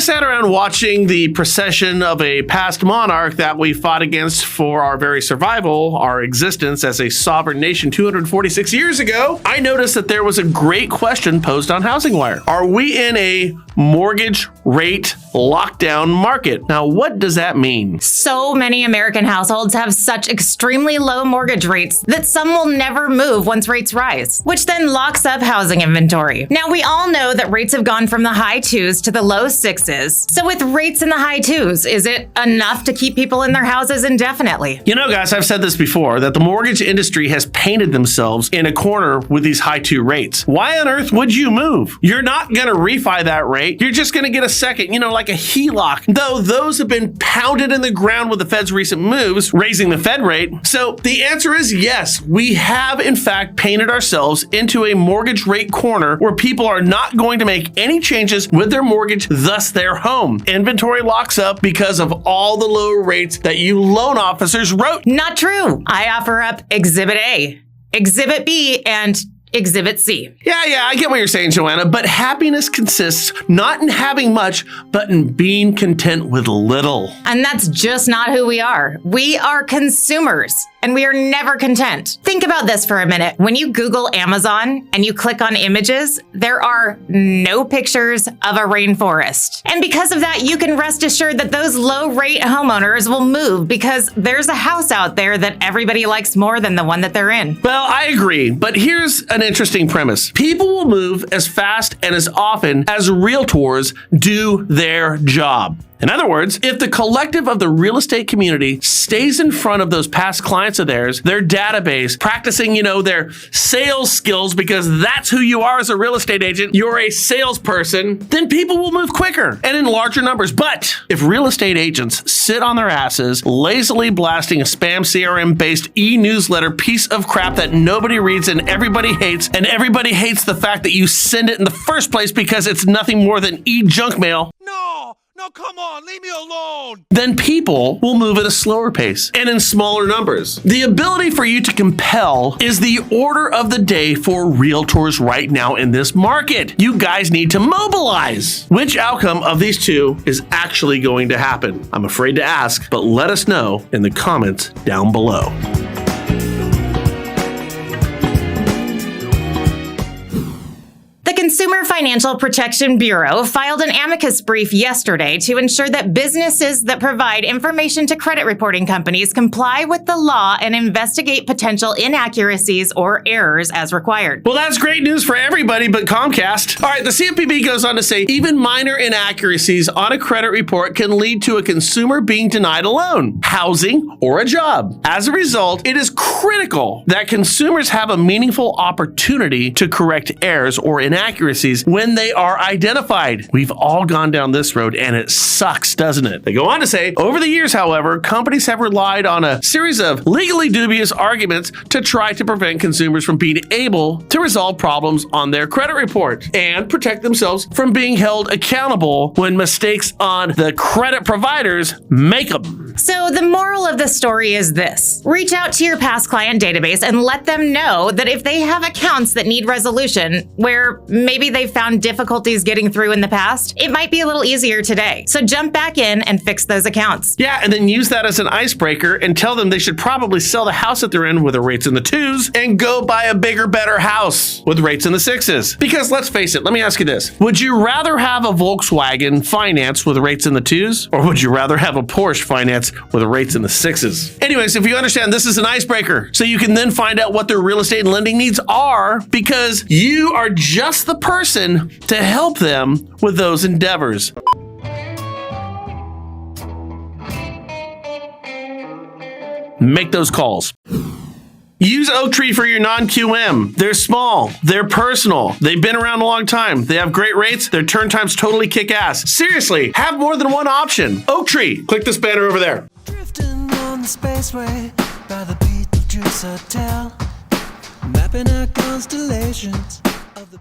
sat around watching the procession of a past monarch that we fought against for our very survival, our existence as a sovereign nation 246 years ago, I noticed that there was a great question posed on Housing Wire. Are we in a mortgage rate lockdown market? Now, what does that mean? So many American households have such extremely low mortgage rates that some will never move once rates rise, which then locks up housing inventory. Now, we all know that rates have gone from the high 2s to the low 6s. So with rates in the high 2s, is it enough to keep people in their houses indefinitely? You know, guys, I've said this before, that the mortgage industry has painted themselves in a corner with these high 2 rates. Why on earth would you move? You're not going to refi that rate. You're just going to get a second, like a HELOC. Though those have been pounded in the ground with the Fed's recent moves, raising the Fed rate. So the answer is yes, we have in fact painted ourselves into a mortgage rate corner where people are not going to make any changes with their mortgage, thus their home. Inventory locks up because of all the low rates that you loan officers wrote. Not true. I offer up Exhibit A, Exhibit B, and Exhibit C. Yeah, I get what you're saying, Joanna, but happiness consists not in having much, but in being content with little. And that's just not who we are. We are consumers, and we are never content. Think about this for a minute. When you Google Amazon and you click on images, there are no pictures of a rainforest. And because of that, you can rest assured that those low-rate homeowners will move because there's a house out there that everybody likes more than the one that they're in. Well, I agree, but here's an interesting premise. People will move as fast and as often as realtors do their job. In other words, if the collective of the real estate community stays in front of those past clients of theirs, their database, practicing, their sales skills, because that's who you are as a real estate agent, you're a salesperson, then people will move quicker and in larger numbers. But if real estate agents sit on their asses, lazily blasting a spam CRM-based e-newsletter piece of crap that nobody reads and everybody hates the fact that you send it in the first place because it's nothing more than e-junk mail. No, come on, leave me alone. Then people will move at a slower pace and in smaller numbers. The ability for you to compel is the order of the day for realtors right now in this market. You guys need to mobilize. Which outcome of these two is actually going to happen? I'm afraid to ask, but let us know in the comments down below. The Consumer Financial Protection Bureau filed an amicus brief yesterday to ensure that businesses that provide information to credit reporting companies comply with the law and investigate potential inaccuracies or errors as required. Well, that's great news for everybody but Comcast. All right, the CFPB goes on to say even minor inaccuracies on a credit report can lead to a consumer being denied a loan, housing, or a job. As a result, it is critical that consumers have a meaningful opportunity to correct errors or inaccuracies when they are identified. We've all gone down this road and it sucks, doesn't it? They go on to say, over the years, however, companies have relied on a series of legally dubious arguments to try to prevent consumers from being able to resolve problems on their credit report and protect themselves from being held accountable when mistakes on the credit providers make them. So the moral of the story is this. Reach out to your past client database and let them know that if they have accounts that need resolution, where maybe they've found difficulties getting through in the past, it might be a little easier today. So jump back in and fix those accounts. Yeah, and then use that as an icebreaker and tell them they should probably sell the house that they're in with the rates in the 2s and go buy a bigger, better house with rates in the 6s. Because let's face it, let me ask you this. Would you rather have a Volkswagen finance with rates in the 2s, or would you rather have a Porsche finance with rates in the 6s? Anyways, if you understand, this is an icebreaker, so you can then find out what their real estate and lending needs are, because you are just the person to help them with those endeavors. Make those calls. Use Oaktree for your non-QM. They're small, they're personal, they've been around a long time, they have great rates, their turn times totally kick ass. Seriously, have more than one option. Oaktree, click this banner over there. Drifting on the spaceway by the Beetlejuice Hotel, mapping out constellations of the